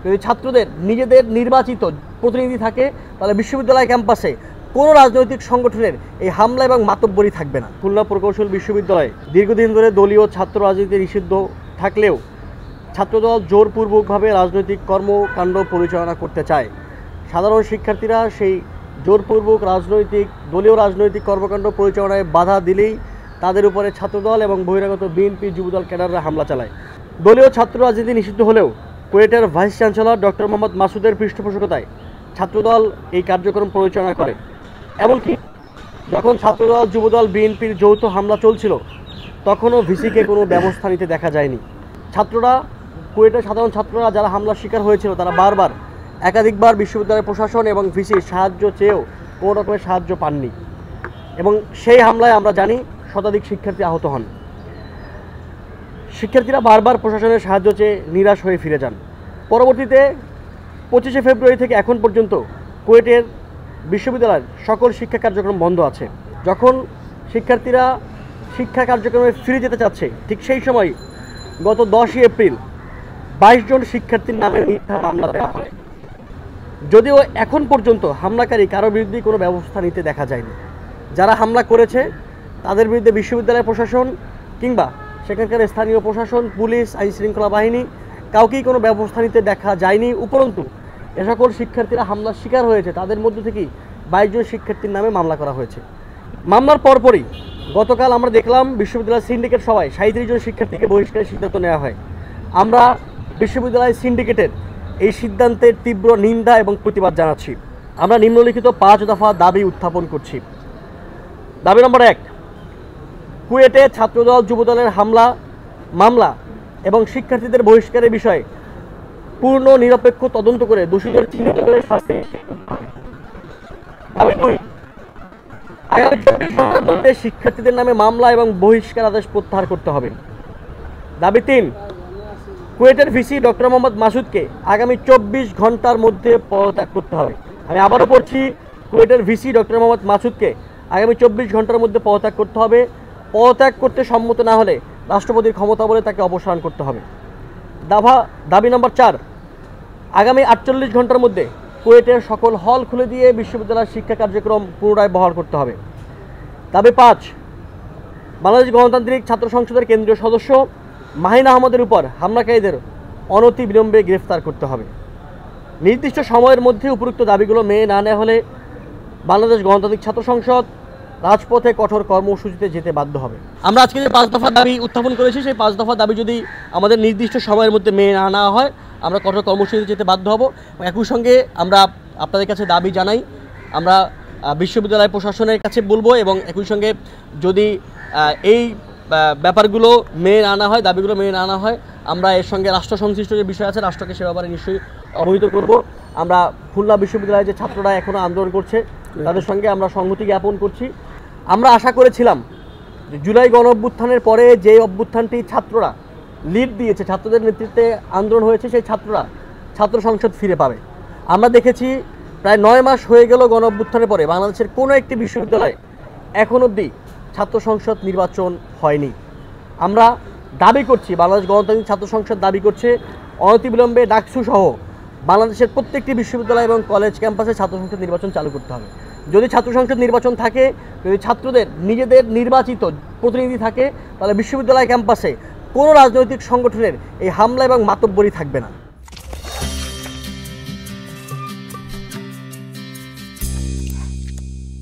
যদি ছাত্রদের নিজেদের নির্বাচিত প্রতিনিধি থাকে তাহলে বিশ্ববিদ্যালয় ক্যাম্পাসে কোনো রাজনৈতিক সংগঠনের এই হামলা এবং মাতব্বরি থাকবে না। খুলনা প্রকৌশল বিশ্ববিদ্যালয়ে দীর্ঘদিন ধরে দলীয় ছাত্র রাজনীতি নিষিদ্ধ থাকলেও ছাত্রদল জোরপূর্বকভাবে রাজনৈতিক কর্মকাণ্ড পরিচালনা করতে চায়। সাধারণ শিক্ষার্থীরা সেই জোরপূর্বক দলীয় রাজনৈতিক কর্মকাণ্ড পরিচালনায় বাধা দিলেই তাদের উপরে ছাত্রদল এবং বহিরাগত বিএনপি যুবদল ক্যাডাররা হামলা চালায়। দলীয় ছাত্র রাজনীতি নিষিদ্ধ হলেও কুয়েটের ভাইস চ্যান্সেলর ডক্টর মোহাম্মদ মাসুদের পৃষ্ঠপোষকতায় ছাত্রদল এই কার্যক্রম পরিচালনা করে। এমনকি যখন ছাত্রদল যুবদল বিএনপির যৌথ হামলা চলছিল তখনও ভিসিকে কোনো ব্যবস্থা নিতে দেখা যায়নি। কুয়েটের সাধারণ ছাত্ররা যারা হামলার শিকার হয়েছিল তারা একাধিকবার বিশ্ববিদ্যালয়ের প্রশাসন এবং ভিসির সাহায্য চেয়েও কোনো রকমের সাহায্য পাননি এবং সেই হামলায় আমরা জানি শতাধিক শিক্ষার্থী আহত হন। শিক্ষার্থীরা বারবার প্রশাসনের সাহায্য চেয়ে নিরাশ হয়ে ফিরে যান। পরবর্তীতে 25শে ফেব্রুয়ারি থেকে এখন পর্যন্ত কুয়েটের বিশ্ববিদ্যালয়ের সকল শিক্ষা কার্যক্রম বন্ধ আছে। যখন শিক্ষার্থীরা শিক্ষা কার্যক্রমে ফিরে যেতে চাচ্ছে ঠিক সেই সময় গত 10ই এপ্রিল 22 জন শিক্ষার্থীর নামে মিথ্যা মামলা দেওয়া হয়। যদিও এখন পর্যন্ত হামলাকারী কারো বিরুদ্ধে কোনো ব্যবস্থা নিতে দেখা যায়নি। যারা হামলা করেছে তাদের বিরুদ্ধে বিশ্ববিদ্যালয় প্রশাসন কিংবা সেখানকার স্থানীয় প্রশাসন, পুলিশ, আইনশৃঙ্খলা বাহিনী কাউকেই কোনো ব্যবস্থা নিতে দেখা যায়নি। উপরন্তু এ সকল শিক্ষার্থীরা হামলার শিকার হয়েছে তাদের মধ্য থেকেই 22 জন শিক্ষার্থীর নামে মামলা করা হয়েছে। মামলার পরপরই গতকাল আমরা দেখলাম বিশ্ববিদ্যালয় সিন্ডিকেট সভায় 37 জন শিক্ষার্থীকে বহিষ্কারের সিদ্ধান্ত নেওয়া হয়। আমরা বিশ্ববিদ্যালয় সিন্ডিকেটের এই সিদ্ধান্তের তীব্র নিন্দা এবং প্রতিবাদ জানাচ্ছি। আমরা নিম্নলিখিত 5 দফা দাবি উত্থাপন করছি। দাবি নম্বর 1, কুয়েটে ছাত্রদল যুবদলের মামলা এবং শিক্ষার্থীদের বহিষ্কারের বিষয়ে পূর্ণ নিরপেক্ষ তদন্ত করে দোষীদের চিহ্নিত করে শাস্তি। দাবি 2, আগামী 24 ঘন্টার মধ্যে শিক্ষার্থীদের নামে মামলা এবং বহিষ্কার আদেশ প্রত্যাহার করতে হবে। দাবি 3, কুয়েটের ভিসি ডক্টর মোহাম্মদ মাসুদকে আগামী 24 ঘন্টার মধ্যে পদত্যাগ করতে হবে। আমি আবারও পড়ছি, কুয়েটের ভিসি ডক্টর মোহাম্মদ মাসুদকে আগামী 24 ঘন্টার মধ্যে পদত্যাগ করতে হবে। পদত্যাগ করতে সম্মত না হলে রাষ্ট্রপতির ক্ষমতা বলে তাকে অপসারণ করতে হবে। দাবি নম্বর 4, আগামী 48 ঘন্টার মধ্যে কুয়েটের সকল হল খুলে দিয়ে বিশ্ববিদ্যালয়ের শিক্ষা কার্যক্রম পুনরায় বহাল করতে হবে। দাবি 5, বাংলাদেশ গণতান্ত্রিক ছাত্র সংসদের কেন্দ্রীয় সদস্য মাহিন আহমদের উপর হামলাকারীদের অনতি বিলম্বে গ্রেফতার করতে হবে। নির্দিষ্ট সময়ের মধ্যে উপরোক্ত দাবিগুলো মেনে না নেওয়া হলে বাংলাদেশ গণতান্ত্রিক ছাত্র সংসদ রাজপথে কঠোর কর্মসূচিতে যেতে বাধ্য হবে। আমরা আজকে যে 5 দফা দাবি উত্থাপন করেছি সেই 5 দফা দাবি যদি আমাদের নির্দিষ্ট সময়ের মধ্যে মেনে না নেওয়া হয় আমরা কঠোর কর্মসূচিতে যেতে বাধ্য হব। একই সঙ্গে আমরা আপনাদের কাছে দাবি জানাই, আমরা বিশ্ববিদ্যালয় প্রশাসনের কাছে বলবো এবং একই সঙ্গে যদি এই ব্যাপারগুলো মেনে আনা হয়, দাবিগুলো মেনে আনা হয়, আমরা এর সঙ্গে রাষ্ট্র সংশ্লিষ্ট যে বিষয় আছে রাষ্ট্রকে সে ব্যাপারে নিশ্চয়ই অবহিত করব। আমরা খুলনা বিশ্ববিদ্যালয়ে যে ছাত্ররা এখনও আন্দোলন করছে তাদের সঙ্গে আমরা সংহতি জ্ঞাপন করছি। আমরা আশা করেছিলাম যে জুলাই গণ অভ্যুত্থানের পরে যে অভ্যুত্থানটি ছাত্ররা লিড দিয়েছে, ছাত্রদের নেতৃত্বে আন্দোলন হয়েছে, সেই ছাত্ররা ছাত্র সংসদ ফিরে পাবে। আমরা দেখেছি প্রায় 9 মাস হয়ে গেল গণ অভ্যুত্থানের পরে বাংলাদেশের কোনো একটি বিশ্ববিদ্যালয়ে এখন অবধি ছাত্র সংসদ নির্বাচন হয়নি। আমরা দাবি করছি, বাংলাদেশ গণতান্ত্রিক ছাত্র সংসদ দাবি করছে অনতিবিলম্বে ডাকসু সহ বাংলাদেশের প্রত্যেকটি বিশ্ববিদ্যালয় এবং কলেজ ক্যাম্পাসে ছাত্র সংসদ নির্বাচন চালু করতে হবে। যদি ছাত্র সংসদ নির্বাচন থাকে, যদি ছাত্রদের নিজেদের নির্বাচিত প্রতিনিধি থাকে তাহলে বিশ্ববিদ্যালয় ক্যাম্পাসে কোনো রাজনৈতিক সংগঠনের এই হামলা এবং মাতব্বরি থাকবে না।